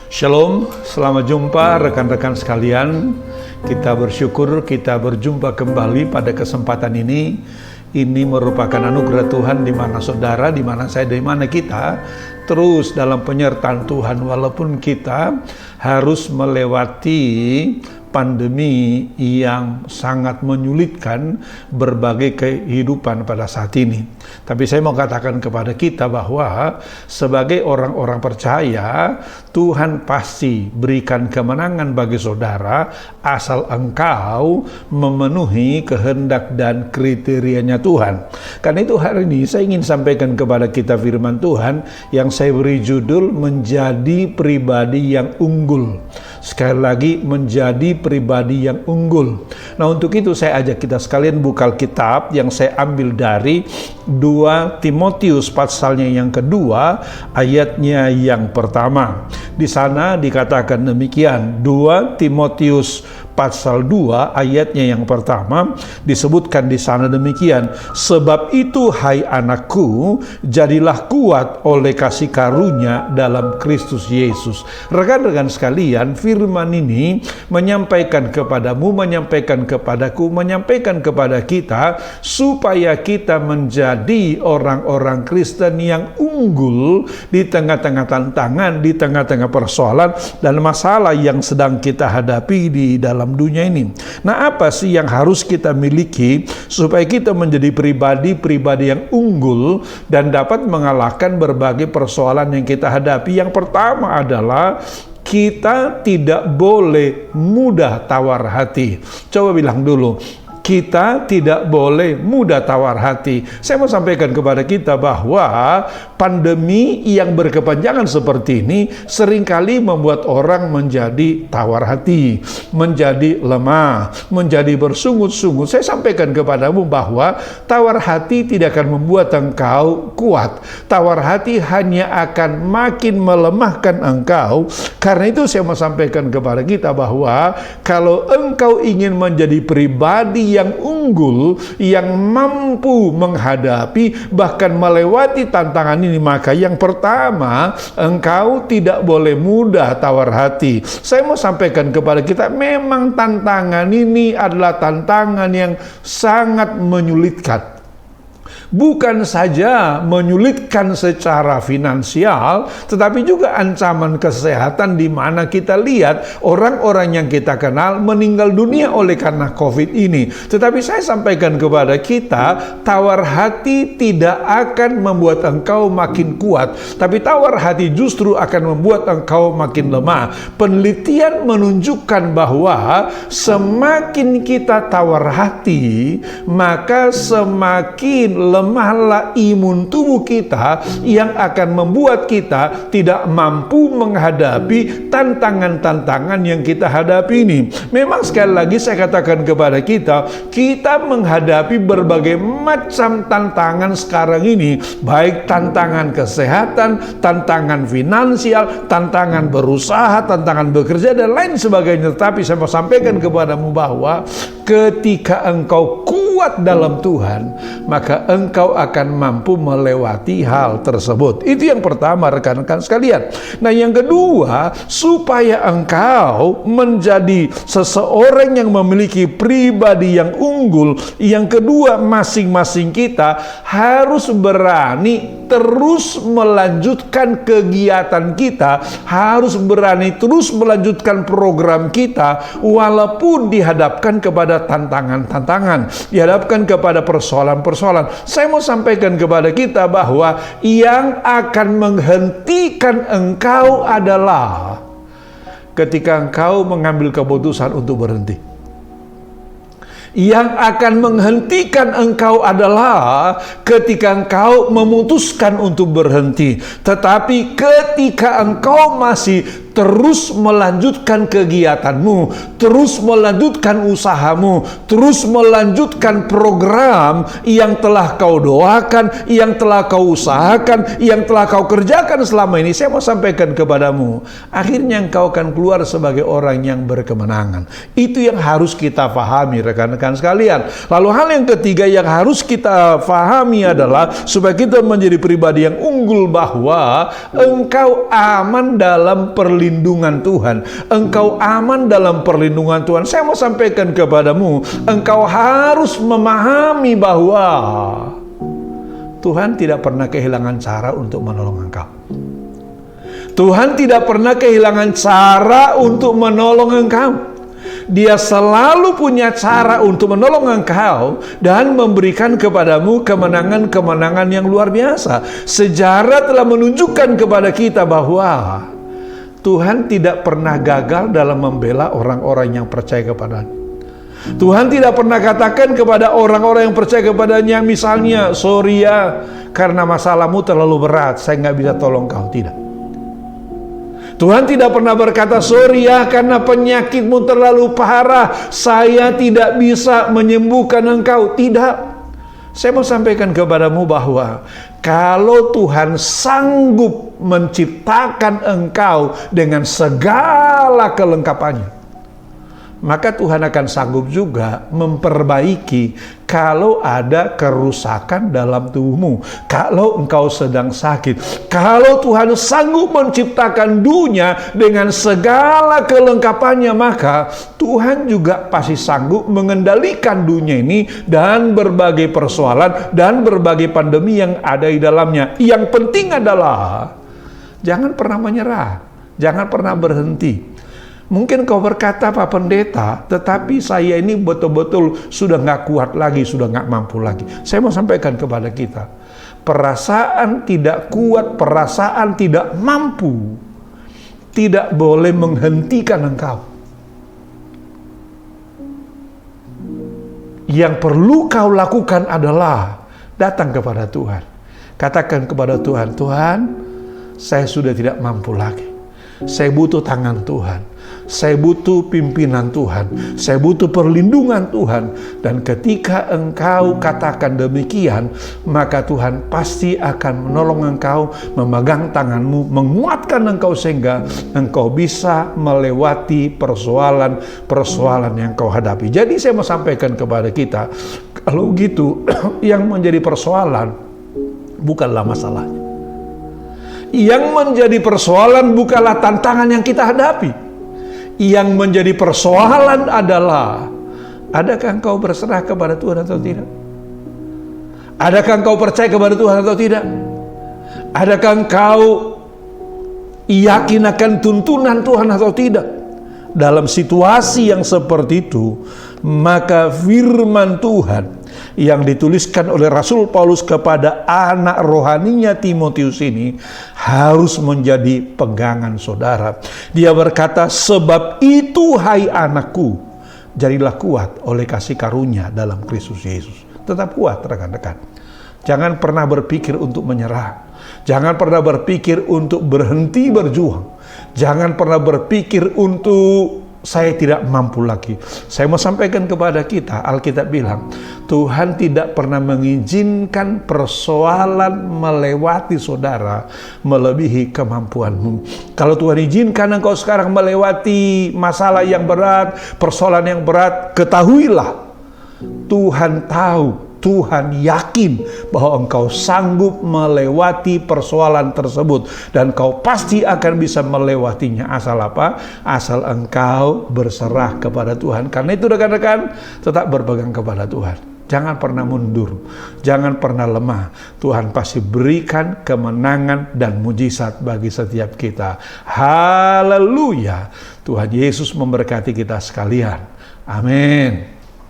Shalom, selamat jumpa rekan-rekan sekalian. Kita bersyukur kita berjumpa kembali pada kesempatan ini. Ini merupakan anugerah Tuhan di mana saudara, di mana saya, di mana kita terus dalam penyertaan Tuhan walaupun kita harus melewati pandemi yang sangat menyulitkan berbagai kehidupan pada saat ini. Tapi saya mau katakan kepada kita bahwa sebagai orang-orang percaya, Tuhan pasti berikan kemenangan bagi saudara asal engkau memenuhi kehendak dan kriterianya Tuhan. Karena itu hari ini saya ingin sampaikan kepada kita firman Tuhan yang saya beri judul menjadi pribadi yang unggul. Sekali lagi, menjadi pribadi yang unggul. Nah, untuk itu saya ajak kita sekalian buka Alkitab yang saya ambil dari 2 Timotius pasalnya yang kedua, ayatnya yang pertama. Di sana dikatakan demikian, 2 Timotius pasal 2 ayatnya yang pertama disebutkan di sana demikian, sebab itu hai anakku, jadilah kuat oleh kasih karunia dalam Kristus Yesus. Rekan-rekan sekalian, firman ini menyampaikan kepadamu, menyampaikan kepadaku, menyampaikan kepada kita supaya kita menjadi orang-orang Kristen yang unggul di tengah-tengah tantangan, di tengah-tengah persoalan dan masalah yang sedang kita hadapi di dalam dunia ini. Nah, apa sih yang harus kita miliki supaya kita menjadi pribadi-pribadi yang unggul dan dapat mengalahkan berbagai persoalan yang kita hadapi? Yang pertama adalah kita tidak boleh mudah tawar hati. Coba bilang dulu, kita tidak boleh mudah tawar hati. Saya mau sampaikan kepada kita bahwa pandemi yang berkepanjangan seperti ini seringkali membuat orang menjadi tawar hati, menjadi lemah, menjadi bersungut-sungut. Saya sampaikan kepadamu bahwa tawar hati tidak akan membuat engkau kuat. Tawar hati hanya akan makin melemahkan engkau. Karena itu saya mau sampaikan kepada kita bahwa kalau engkau ingin menjadi pribadi yang unggul, yang mampu menghadapi bahkan melewati tantangan ini, maka yang pertama, engkau tidak boleh mudah tawar hati. Saya mau sampaikan kepada kita, memang tantangan ini adalah tantangan yang sangat menyulitkan. Bukan saja menyulitkan secara finansial, tetapi juga ancaman kesehatan di mana kita lihat orang-orang yang kita kenal meninggal dunia oleh karena COVID ini. Tetapi saya sampaikan kepada kita, tawar hati tidak akan membuat engkau makin kuat, tapi tawar hati justru akan membuat engkau makin lemah. Penelitian menunjukkan bahwa semakin kita tawar hati, maka semakin lemahlah imun tubuh kita yang akan membuat kita tidak mampu menghadapi tantangan-tantangan yang kita hadapi ini. Memang sekali lagi saya katakan kepada kita, kita menghadapi berbagai macam tantangan sekarang ini, baik tantangan kesehatan, tantangan finansial, tantangan berusaha, tantangan bekerja dan lain sebagainya. Tetapi saya mau sampaikan kepadamu bahwa ketika engkau kuat dalam Tuhan, maka engkau akan mampu melewati hal tersebut. Itu yang pertama, rekan-rekan sekalian. Nah, yang kedua, supaya engkau menjadi seseorang yang memiliki pribadi yang unggul, yang kedua, masing-masing kita harus berani terus melanjutkan kegiatan kita, harus berani terus melanjutkan program kita walaupun dihadapkan kepada tantangan-tantangan, dihadapkan kepada persoalan-persoalan. Saya mau sampaikan kepada kita bahwa yang akan menghentikan engkau adalah ketika engkau mengambil keputusan untuk berhenti. Yang akan menghentikan engkau adalah ketika engkau memutuskan untuk berhenti. Tetapi ketika engkau masih terus melanjutkan kegiatanmu, terus melanjutkan usahamu, terus melanjutkan program yang telah kau doakan, yang telah kau usahakan, yang telah kau kerjakan selama ini, saya mau sampaikan kepadamu, akhirnya engkau akan keluar sebagai orang yang berkemenangan. Itu yang harus kita pahami, rekan-rekan sekalian. Lalu hal yang ketiga yang harus kita pahami adalah supaya kita menjadi pribadi yang unggul, bahwa engkau aman dalam perlindungan perlindungan Tuhan. Engkau aman dalam perlindungan Tuhan. Saya mau sampaikan kepadamu, engkau harus memahami bahwa Tuhan tidak pernah kehilangan cara untuk menolong engkau. Tuhan tidak pernah kehilangan cara untuk menolong engkau. Dia selalu punya cara untuk menolong engkau dan memberikan kepadamu kemenangan-kemenangan yang luar biasa. Sejarah telah menunjukkan kepada kita bahwa Tuhan tidak pernah gagal dalam membela orang-orang yang percaya kepadanya. Tuhan tidak pernah katakan kepada orang-orang yang percaya kepadanya, misalnya, sorry ya, karena masalahmu terlalu berat, saya nggak bisa tolong kau. Tidak. Tuhan tidak pernah berkata, sorry ya, karena penyakitmu terlalu parah, saya tidak bisa menyembuhkan engkau. Tidak. Saya mau sampaikan kepadamu bahwa kalau Tuhan sanggup menciptakan engkau dengan segala kelengkapannya, maka Tuhan akan sanggup juga memperbaiki kalau ada kerusakan dalam tubuhmu, kalau engkau sedang sakit. Kalau Tuhan sanggup menciptakan dunia dengan segala kelengkapannya, maka Tuhan juga pasti sanggup mengendalikan dunia ini dan berbagai persoalan dan berbagai pandemi yang ada di dalamnya. Yang penting adalah jangan pernah menyerah, jangan pernah berhenti. Mungkin kau berkata, Pak Pendeta, tetapi saya ini betul-betul sudah nggak kuat lagi, sudah nggak mampu lagi. Saya mau sampaikan kepada kita, perasaan tidak kuat, perasaan tidak mampu, tidak boleh menghentikan engkau. Yang perlu kau lakukan adalah datang kepada Tuhan. Katakan kepada Tuhan, Tuhan, saya sudah tidak mampu lagi. Saya butuh tangan Tuhan. Saya butuh pimpinan Tuhan. Saya butuh perlindungan Tuhan. Dan ketika engkau katakan demikian, maka Tuhan pasti akan menolong engkau, memegang tanganmu, menguatkan engkau sehingga engkau bisa melewati persoalan-persoalan yang kau hadapi. Jadi saya mau sampaikan kepada kita, kalau gitu yang menjadi persoalan bukanlah masalahnya. Yang menjadi persoalan bukanlah tantangan yang kita hadapi. Yang menjadi persoalan adalah, adakah engkau berserah kepada Tuhan atau tidak? Adakah engkau percaya kepada Tuhan atau tidak? Adakah engkau yakin akan tuntunan Tuhan atau tidak? Dalam situasi yang seperti itu, maka firman Tuhan yang dituliskan oleh Rasul Paulus kepada anak rohaninya Timotius ini harus menjadi pegangan saudara. Dia berkata, sebab itu hai anakku, jadilah kuat oleh kasih karunia dalam Kristus Yesus. Tetap kuat rekan-rekan. Jangan pernah berpikir untuk menyerah. Jangan pernah berpikir untuk berhenti berjuang. Jangan pernah berpikir untuk saya tidak mampu lagi. Saya mau sampaikan kepada kita, Alkitab bilang, Tuhan tidak pernah mengizinkan persoalan melewati saudara melebihi kemampuanmu. Kalau Tuhan izinkan engkau sekarang melewati masalah yang berat, persoalan yang berat, ketahuilah, Tuhan tahu, Tuhan yakin bahwa engkau sanggup melewati persoalan tersebut. Dan kau pasti akan bisa melewatinya. Asal apa? Asal engkau berserah kepada Tuhan. Karena itu rekan-rekan, tetap berpegang kepada Tuhan. Jangan pernah mundur. Jangan pernah lemah. Tuhan pasti berikan kemenangan dan mujizat bagi setiap kita. Haleluya. Tuhan Yesus memberkati kita sekalian. Amin.